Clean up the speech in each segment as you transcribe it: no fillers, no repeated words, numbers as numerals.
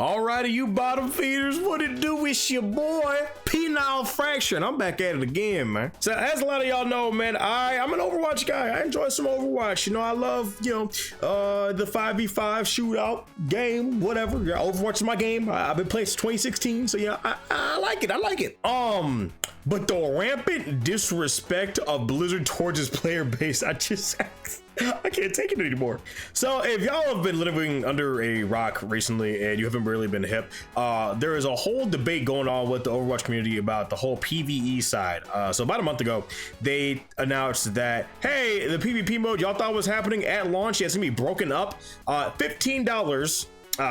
Alrighty, you bottom feeders, what it do? It's your boy, Penile Fracture, and I'm back at it again, man. So as a lot of y'all know, man, I'm an Overwatch guy. I enjoy some Overwatch. You know, I love, the 5v5 shootout game, whatever. Yeah, Overwatch is my game. I've been playing since 2016, so yeah, I like it. I like it. But the rampant disrespect of Blizzard towards its player base, I can't take it anymore. So if y'all have been living under a rock recently and you haven't really been hip, there is a whole debate going on with the Overwatch community about the whole PvE side. So about a month ago, they announced that, hey, the PvP mode y'all thought was happening at launch, it's gonna be broken up. $15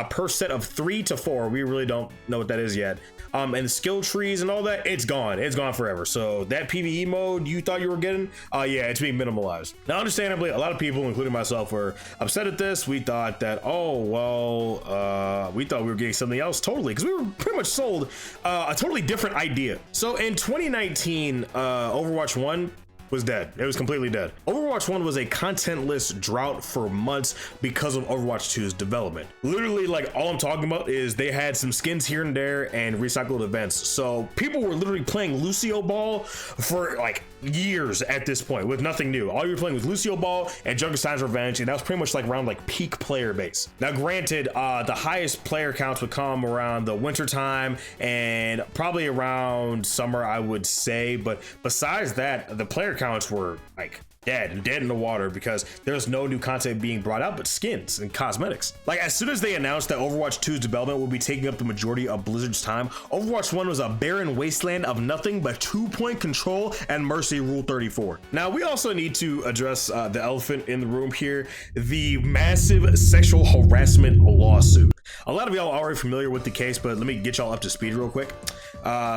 per set of 3 to 4. We really don't know what that is yet. And the skill trees and all that, it's gone forever. So that PvE mode you thought you were getting, yeah, it's being minimalized. Now understandably, a lot of people, including myself, were upset at this. We thought that, we thought we were getting something else totally, because we were pretty much sold a totally different idea. So in 2019, Overwatch 1 was dead. It was completely dead. Overwatch 1 was a contentless drought for months because of Overwatch 2's development. Literally, like, all I'm talking about is they had some skins here and there and recycled events. So people were literally playing Lucio Ball for like years at this point with nothing new. All you were playing was Lucio Ball and Junkenstein's Revenge, and that was pretty much like around like peak player base. Now granted, the highest player counts would come around the winter time and probably around summer, I would say, but besides that, the player counts were like dead in the water because there's no new content being brought out but skins and cosmetics. Like, as soon as they announced that Overwatch 2's development will be taking up the majority of Blizzard's time, Overwatch 1 was a barren wasteland of nothing but 2-point control and Mercy Rule 34. Now, we also need to address the elephant in the room here, the massive sexual harassment lawsuit. A lot of y'all are already familiar with the case, but let me get y'all up to speed real quick.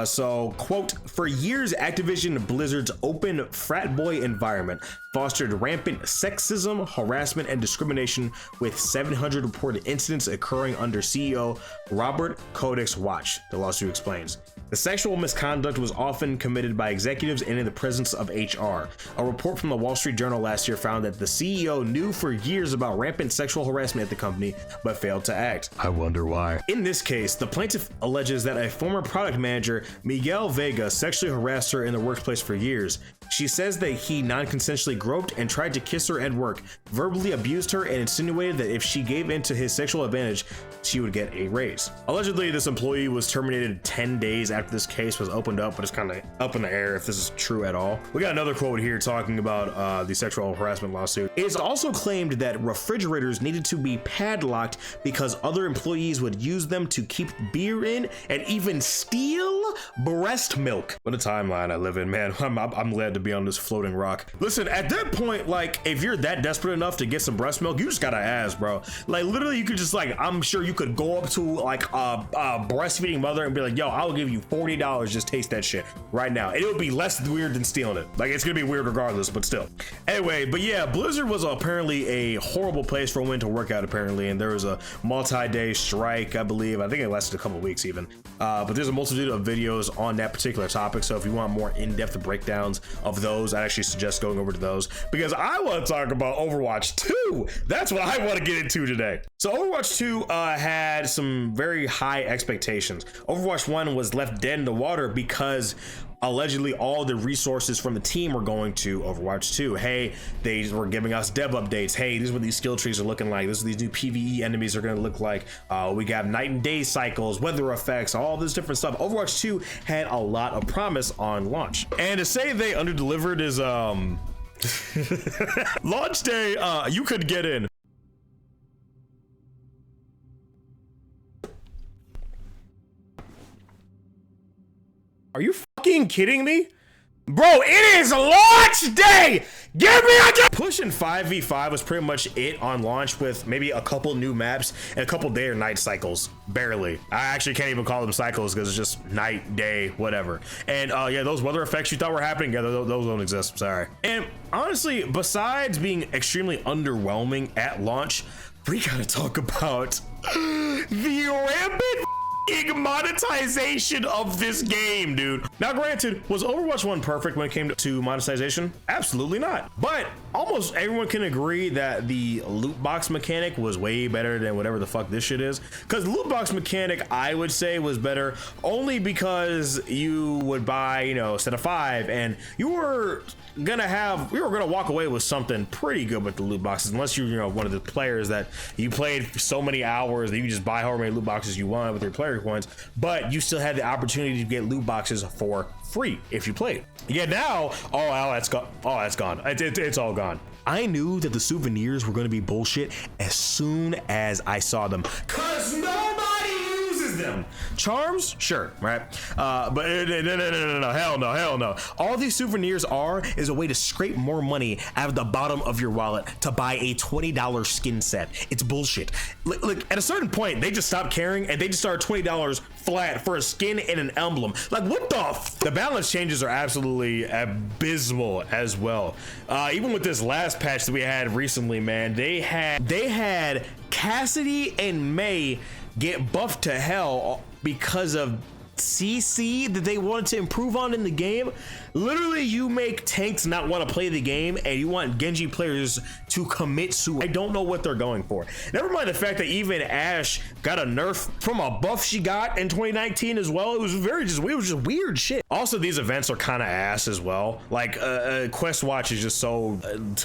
So, quote, for years, Activision Blizzard's open frat boy environment fostered rampant sexism, harassment, and discrimination, with 700 reported incidents occurring under CEO Robert Kotick's watch, the lawsuit explains. The sexual misconduct was often committed by executives and in the presence of HR. A report from the Wall Street Journal last year found that the CEO knew for years about rampant sexual harassment at the company, but failed to act. I wonder why. In this case, the plaintiff alleges that a former product manager, Miguel Vega, sexually harassed her in the workplace for years. She says that he non-consensually groped and tried to kiss her at work, verbally abused her, and insinuated that if she gave in to his sexual advantage, she would get a raise. Allegedly, this employee was terminated 10 days after this case was opened up, but it's kind of up in the air if this is true at all. We got another quote here talking about the sexual harassment lawsuit. It's also claimed that refrigerators needed to be padlocked because other employees would use them to keep beer in and even steal breast milk. What a timeline I live in, man. I'm glad to be on this floating rock. Listen, at that point, like, if you're that desperate enough to get some breast milk, you just gotta ask, bro. Like, literally, you could just, like, I'm sure you could go up to like a breastfeeding mother and be like, yo, I'll give you $40, just taste that shit right now. And it would be less weird than stealing it. Like, it's gonna be weird regardless, but still. Anyway, but yeah, Blizzard was apparently a horrible place for women to work out, apparently, and there was a multi-day strike, I believe. I think it lasted a couple of weeks even. But there's a multitude of videos on that particular topic, so if you want more in-depth breakdowns of those, I actually suggest going over to those, because I want to talk about Overwatch 2. That's what I want to get into today. So Overwatch 2 had some very high expectations. Overwatch 1 was left dead in the water because allegedly all the resources from the team were going to Overwatch 2. Hey, they were giving us dev updates. Hey, this is what these skill trees are looking like. This is what these new PvE enemies are going to look like. We got night and day cycles, weather effects, all this different stuff. Overwatch 2 had a lot of promise on launch. And to say they underdelivered is launch day, you could get in. Are you fucking kidding me? Bro, it is launch day! Give me a pushing 5v5 was pretty much it on launch, with maybe a couple new maps and a couple day or night cycles. Barely. I actually can't even call them cycles because it's just night, day, whatever. And yeah, those weather effects you thought were happening, yeah, those don't exist. Sorry. And honestly, besides being extremely underwhelming at launch, we gotta talk about the rampant monetization of this game, dude. Now granted, was Overwatch 1 perfect when it came to monetization? Absolutely not. But almost everyone can agree that the loot box mechanic was way better than whatever the fuck this shit is. Because loot box mechanic, I would say, was better only because you would buy, you know, a set of 5, and you were gonna walk away with something pretty good with the loot boxes, unless you're, you know, one of the players that you played for so many hours that you just buy however many loot boxes you want with your player coins, but you still had the opportunity to get loot boxes for free if you played. Yeah, now, that's gone. It's all gone. I knew that the souvenirs were going to be bullshit as soon as I saw them, cause nobody uses them. Charms, sure, right? But no, hell no. All these souvenirs is a way to scrape more money out of the bottom of your wallet to buy a $20 skin set. It's bullshit. Look, at a certain point, they just stopped caring and they just started $20 flat for a skin and an emblem. Like, what the balance changes are absolutely abysmal as well. Even with this last patch that we had recently, man, they had Cassidy and May get buffed to hell because of CC that they wanted to improve on in the game. Literally, you make tanks not want to play the game, and you want Genji players to commit suicide. I don't know what they're going for. Never mind the fact that even Ashe got a nerf from a buff she got in 2019 as well. It was just weird shit. Also, these events are kind of ass as well. Like, Quest Watch is just so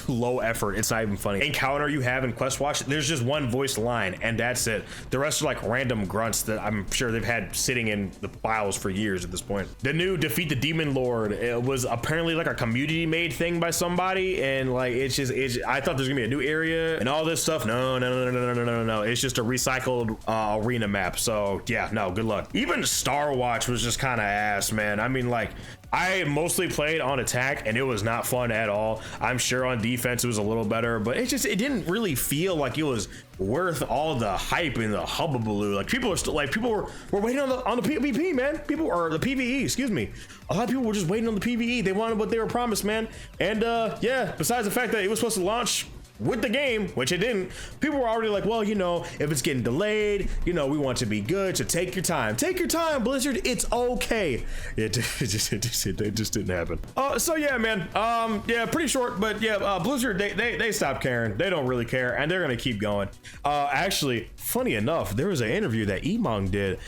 low effort. It's not even funny. Encounter you have in Quest Watch, there's just one voiced line, and that's it. The rest are like random grunts that I'm sure they've had sitting in the files for years at this point. The new Defeat the Demon Lord, it was apparently like a community made thing by somebody, and like I thought there's gonna be a new area and all this stuff. No. It's just a recycled arena map. So yeah, no, good luck. Even Star Watch was just kind of ass, man. I mean, like, I mostly played on attack and it was not fun at all. I'm sure on defense it was a little better, but it didn't really feel like it was worth all the hype and the hubbubaloo. Like, people were waiting on the PvP, man. The PvE, excuse me. A lot of people were just waiting on the PvE. They wanted what they were promised, man. And yeah, besides the fact that it was supposed to launch with the game, which it didn't, people were already like, well, you know, if it's getting delayed, you know, we want to be good, so take your time, Blizzard, it's okay. It just didn't happen. So yeah, man, yeah, pretty short, but yeah, Blizzard, they stopped caring. They don't really care, and they're gonna keep going. Actually, funny enough, there was an interview that Emong did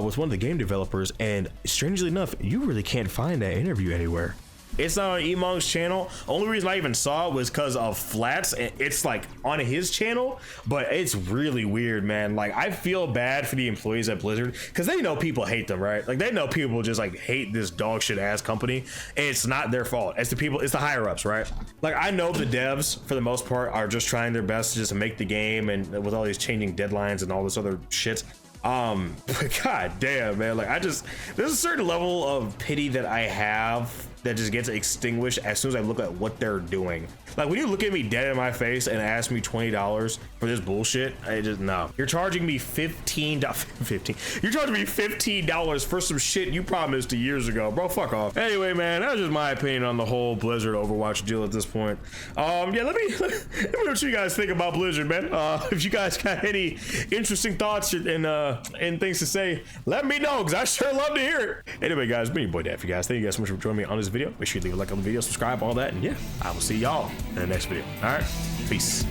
with one of the game developers, and strangely enough, you really can't find that interview anywhere. It's not on Emong's channel. Only reason I even saw it was because of Flats. It's like on his channel, but it's really weird, man. Like, I feel bad for the employees at Blizzard because they know people hate them, right? Like, they know people just like hate this dog shit ass company, and it's not their fault. It's the higher ups, right? Like, I know the devs for the most part are just trying their best to just make the game, and with all these changing deadlines and all this other shit. But god damn, man, like, there's a certain level of pity that I have that just gets extinguished as soon as I look at what they're doing. Like, when you look at me dead in my face and ask me $20 for this bullshit, no. You're charging me $15. You're charging me $15 for some shit you promised years ago, bro. Fuck off. Anyway, man, that's just my opinion on the whole Blizzard Overwatch deal at this point. Yeah, let me know what you guys think about Blizzard, man. If you guys got any interesting thoughts and things to say, let me know, because I sure love to hear it. Anyway, guys, it's been your boy Daffy, guys. Thank you guys so much for joining me on this video. Make sure you leave a like on the video, subscribe, all that, and yeah, I will see y'all in the next video. All right, peace.